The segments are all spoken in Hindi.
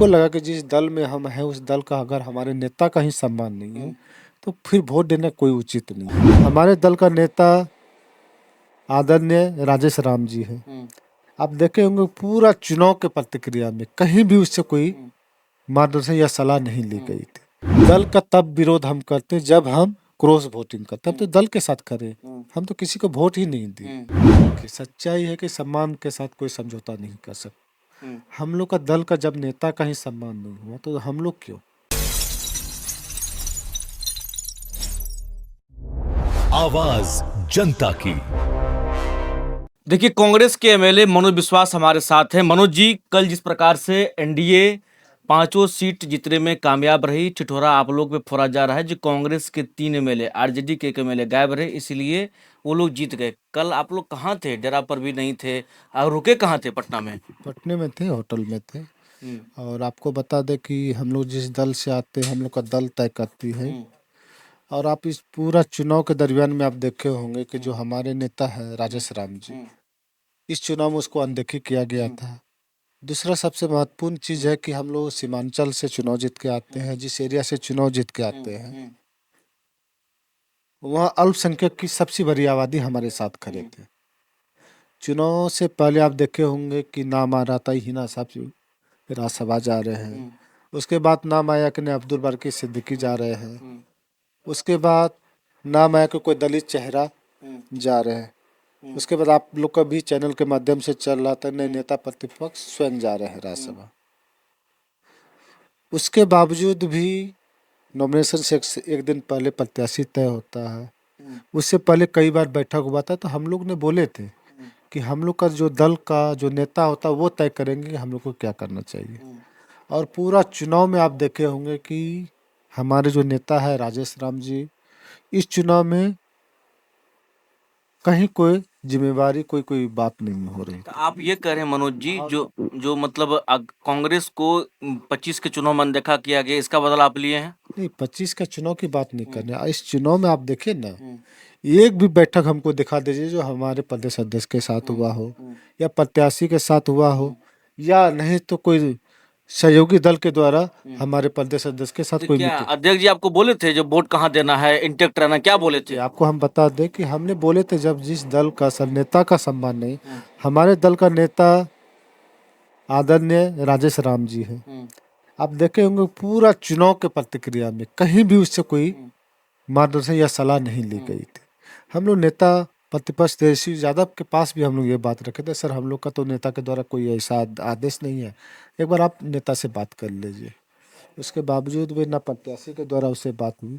हमको लगा कि जिस दल में हम हैं उस दल का अगर हमारे नेता का ही सम्मान नहीं है तो फिर वोट देना कोई उचित नहीं है। हमारे दल का नेता आदरणीय राजेश राम जी है। आप देखे होंगे पूरा चुनाव के प्रतिक्रिया में कहीं भी उससे कोई मार्गदर्शन या सलाह नहीं ली गई थी। दल का तब विरोध हम करते जब हम क्रॉस वोटिंग करते, हम तो दल के साथ खड़े, हम तो किसी को वोट ही नहीं दिए। सच्चाई है कि सम्मान के साथ कोई समझौता नहीं कर सकता। हम लोग का दल का जब नेता का ही सम्मान नहीं हुआ तो हम लोग क्यों। आवाज जनता की। देखिए, कांग्रेस के एमएलए मनोज विश्वास हमारे साथ हैं। मनोज जी, कल जिस प्रकार से एनडीए पांचों सीट जीतने में कामयाब रही, ठिठुरा आप लोग पे फोड़ा जा रहा है जो कांग्रेस के 3 एमएलए, आरजेडी के 1 एमएलए गायब रहे, इसलिए वो लोग जीत गए। कल आप लोग कहाँ थे? डेरा पर भी नहीं थे और रुके कहाँ थे? पटना में। पटने में थे, होटल में थे। और आपको बता दें कि हम लोग जिस दल से आते हैं हम लोग का दल तय करती है। और आप इस पूरा चुनाव के दरमियान में आप देखे होंगे कि जो हमारे नेता है राजेश राम जी, इस चुनाव में उसको अनदेखी किया गया था। दूसरा सबसे महत्वपूर्ण चीज़ है कि हम लोग सीमांचल से चुनाव जीत के आते हैं, जिस एरिया से चुनाव जीत के आते हैं वहाँ अल्पसंख्यक की सबसे बड़ी आबादी हमारे साथ खड़े थे। चुनाव से पहले आप देखे होंगे कि नाम आ रहा था हिना साहब राज्यसभा जा रहे हैं। उसके बाद नाम आया कि नहीं अब्दुल बारी सिद्दीकी जा रहे हैं। उसके बाद नाम आया कि कोई दलित चेहरा जा रहे हैं। उसके बाद आप लोग का भी चैनल के माध्यम से चल रहा था नए नेता प्रतिपक्ष स्वयं जा रहे हैं राज्यसभा। उसके बावजूद भी नॉमिनेशन से एक दिन पहले प्रत्याशी तय होता है। उससे पहले कई बार बैठक हुआ था तो हम लोग ने बोले थे कि हम लोग का जो दल का जो नेता होता है वो तय करेंगे कि हम लोग को क्या करना चाहिए। और पूरा चुनाव में आप देखे होंगे कि हमारे जो नेता है राजेश राम जी, इस चुनाव में कहीं कोई जिम्मेवारी कोई बात नहीं हो रही। तो आप ये कह रहे हैं मनोज जी, जो जो मतलब कांग्रेस को 25 के चुनाव में अनदेखा किया गया, इसका बदला आप लिए हैं? नहीं, 25 का चुनाव की बात नहीं करने। इस चुनाव में आप देखें ना, एक भी बैठक हमको दिखा दीजिए जो हमारे प्रदेश अध्यक्ष के साथ हुआ हो या प्रत्याशी के साथ हुआ हो, या नहीं तो कोई सहयोगी दल के द्वारा हमारे प्रदेश अध्यक्ष के साथ तो कोई क्या मीटिंग। अध्यक्ष जी आपको बोले थे जो वोट कहाँ देना है, इंटेक्ट रहना, क्या बोले थे? आपको हम बता दें कि हमने बोले थे जब जिस दल का नेता का सम्मान नहीं, हमारे दल का नेता आदरणीय राजेश राम जी है। आप देखे होंगे पूरा चुनाव के प्रतिक्रिया में कहीं भी उससे कोई मार्गदर्शन या सलाह नहीं ली गई थी। हम लोग नेता प्रतिपक्ष तेजस्वी यादव के पास भी हम लोग ये बात रखे थे, सर हम लोग का तो नेता के द्वारा कोई ऐसा आदेश नहीं है, एक बार आप नेता से बात कर लीजिए। उसके बावजूद भी ना प्रत्याशी के द्वारा उससे बात हुई।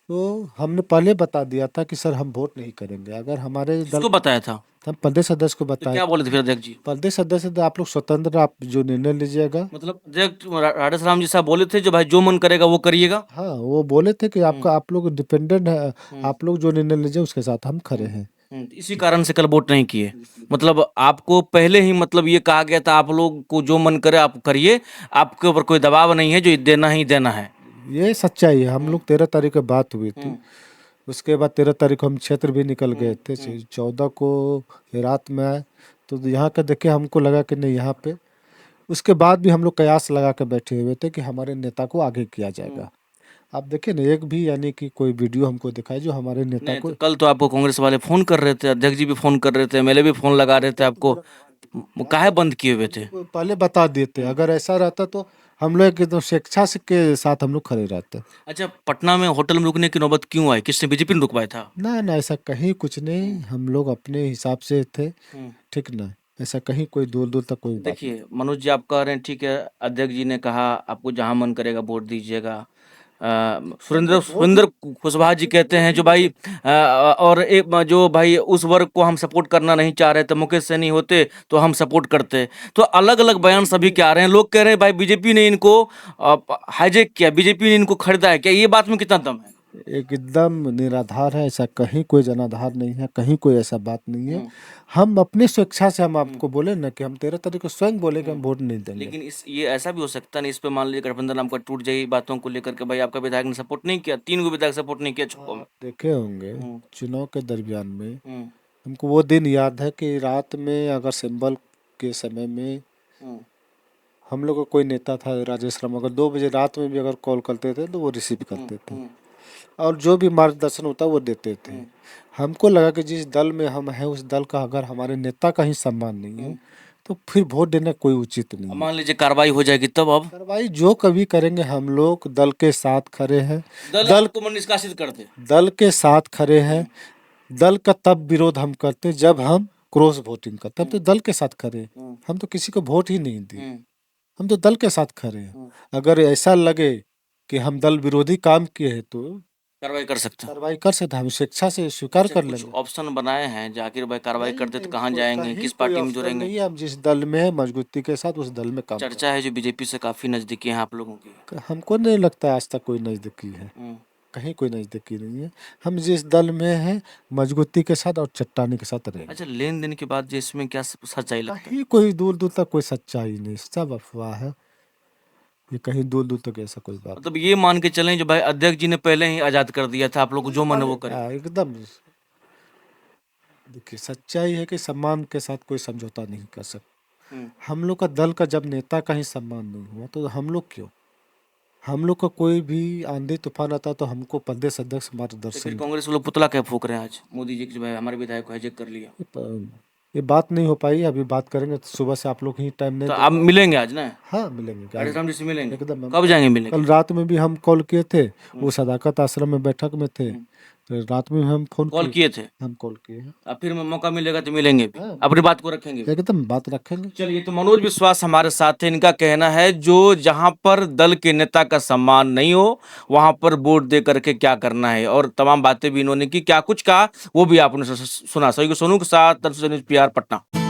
तो हमने पहले बता दिया था कि सर हम वोट नहीं करेंगे अगर हमारे दल। किसको बताया था? हम प्रदेश अध्यक्ष को तो बताया। क्या बोले थे फिर अध्यक्ष जी? प्रदेश अध्यक्ष तो आप लोग स्वतंत्र, आप जो निर्णय लीजिएगा। मतलब अध्यक्ष राजेश राम जी साहब बोले थे जो भाई जो मन करेगा वो करिएगा। हाँ, वो बोले थे कि आपका आप लोग डिपेंडेंट है, आप लोग जो निर्णय लीजिए उसके साथ हम खड़े हैं। इसी कारण से कल वोट नहीं किए। मतलब आपको पहले ही मतलब ये कहा गया था आप लोग को जो मन करे आप करिए, आपके ऊपर कोई दबाव नहीं है, जो देना ही देना है। ये सच्चाई है। हम लोग 13 तारीख को बात हुई थी। उसके बाद 13 तारीख को हम क्षेत्र भी निकल गए थे। 14 को रात में आए तो यहाँ का देखे हमको लगा कि नहीं यहाँ पे। उसके बाद भी हम लोग कयास लगा के बैठे हुए थे कि हमारे नेता को आगे किया जाएगा। आप देखिए ना, एक भी यानी कि कोई वीडियो हमको दिखाई जो हमारे नेता नहीं को। तो कल तो आपको कांग्रेस वाले फोन कर रहे थे, अध्यक्ष जी भी फोन कर रहे थे, एमएलए भी फोन लगा रहे थे आपको, काहे बंद किए हुए थे? पहले बता देते, अगर ऐसा रहता तो हम लोग एकदम स्वेच्छा से के साथ हम लोग खड़े रहते। अच्छा, पटना में होटल में रुकने की नौबत क्यों आई? किसने, बीजेपी ने रुकवाया था? ना ना, ऐसा कहीं कुछ नहीं, हम लोग अपने हिसाब से थे। ठीक ना, ऐसा कहीं कोई दूर दूर तक कोई बात नहीं। देखिए मनोज जी, आप कह रहे हैं ठीक है, अध्यक्ष जी ने कहा आपको जहां मन करेगा वोट दीजिएगा। सुरेंद्र सुरेंद्र कुशवाहा जी कहते हैं जो भाई और एक जो भाई उस वर्ग को हम सपोर्ट करना नहीं चाह रहे थे, मुकेश सहनी होते तो हम सपोर्ट करते। तो अलग अलग बयान सभी के आ रहे हैं। लोग कह रहे हैं भाई बीजेपी ने इनको हाईजैक किया, बीजेपी ने इनको खरीदा है। क्या ये बात में कितना दम है? एकदम निराधार है, ऐसा कहीं कोई जनाधार नहीं है, कहीं कोई ऐसा बात नहीं है। हम अपनी स्वेच्छा से, हम आपको बोले ना कि हम 13 तारीख को स्वयं बोले कि हम वोट नहीं देंगे। लेकिन इस ये ऐसा भी हो सकता नहीं, इस पे मान लीजिए गठबंधन आपका टूट जाए बातों को लेकर के, भाई आपका विधायक ने सपोर्ट नहीं किया, 3 गो विधायक सपोर्ट नहीं किया छुपो में। देखे होंगे चुनाव के दरमियान में हमको वो दिन याद है कि रात में अगर सिंबल के समय में हम लोग का कोई नेता था राजेश राम, अगर 2 बजे रात में भी अगर कॉल करते थे तो वो रिसीव करते थे और जो भी मार्गदर्शन होता वो देते थे। हमको लगा कि जिस दल में हम हैं उस दल का अगर हमारे नेता का ही सम्मान नहीं है तो फिर वोट देना कोई उचित नहीं है। मान लीजिए कार्रवाई हो जाएगी तब, अब कार्रवाई जो कभी करेंगे हम लोग दल के साथ खड़े हैं, दल आपको निष्कासित कर दे। दल के साथ खड़े हैं। दल का तब विरोध हम करते जब हम क्रॉस वोटिंग करते, हम तो दल के साथ खड़े हैं, हम तो किसी को वोट ही नहीं दिए, हम तो दल के साथ खड़े हैं। अगर ऐसा लगे कि हम दल विरोधी काम किए हैं तो कार्रवाई कर सकते हैं। कार्रवाई कर सकते हैं, हम स्वेच्छा से स्वीकार कर कुछ लेंगे। ऑप्शन बनाए हैं जाकिर भाई, कार्रवाई करते तो कहाँ कोई- जाएंगे, कहीं किस कोई पार्टी में ऑप्शन जुड़ेंगे? नहीं है, हम जिस दल में है मजबूती के साथ उस दल में काम चर्चा है जो बीजेपी से काफी नजदीकी है आप लोगों की। करें। हमको नहीं लगता आज तक कोई नजदीकी है, कहीं कोई नजदीकी नहीं है। हम जिस दल में हैं मजबूती के साथ और चट्टानी के साथ रहेंगे। अच्छा, लेन देन के बाद जो इसमें क्या सच्चाई लगता है? कहीं कोई दूर दूर तक कोई सच्चाई नहीं, सब अफवाह है। ये कहीं दूर दूर तक ऐसा कोई बात मतलब ये मान के चलें जो भाई अध्यक्ष जी ने पहले ही आजाद कर दिया था, आप लोग को जो मन है वो करें। एकदम। देखिए सच्चाई है कि सम्मान के साथ कोई समझौता नहीं कर सकता। हम लोग का दल का जब नेता का ही सम्मान नहीं हुआ तो हम लोग क्यों, हम लोग का कोई भी आंधी तूफान आता तो हमको प्रदेश अध्यक्ष फिर मार्गदर्शन। कांग्रेस लोग पुतला क्या फूक रहे हैं आज मोदी जी के, जो भाई हमारे विधायक को हाईजैक कर लिया। ये बात नहीं हो पाई, अभी बात करेंगे तो सुबह से आप लोग ही टाइम नहीं तो दे आप मिलेंगे आज ना? हाँ मिलेंगे क्या? राम जी से मिलेंगे एकदम। कब जाएंगे मिलने? कल रात में भी हम कॉल किए थे, वो सदाकत आश्रम में बैठक में थे, तो रात में हम फोन कॉल किए थे? हम कॉल किए हैं। अब फिर मौका मिलेगा तो मिलेंगे भी, अपनी बात को रखेंगे भी। एकदम बात रखेंगे। चलिए, तो मनोज विश्वास हमारे साथ है। इनका कहना है जो जहां पर दल के नेता का सम्मान नहीं हो वहां पर वोट दे करके क्या करना है, और तमाम बातें भी इन्होंने की, क्या कुछ कहा वो भी आपने सुना। सही को सोनू के साथ, PR पटना।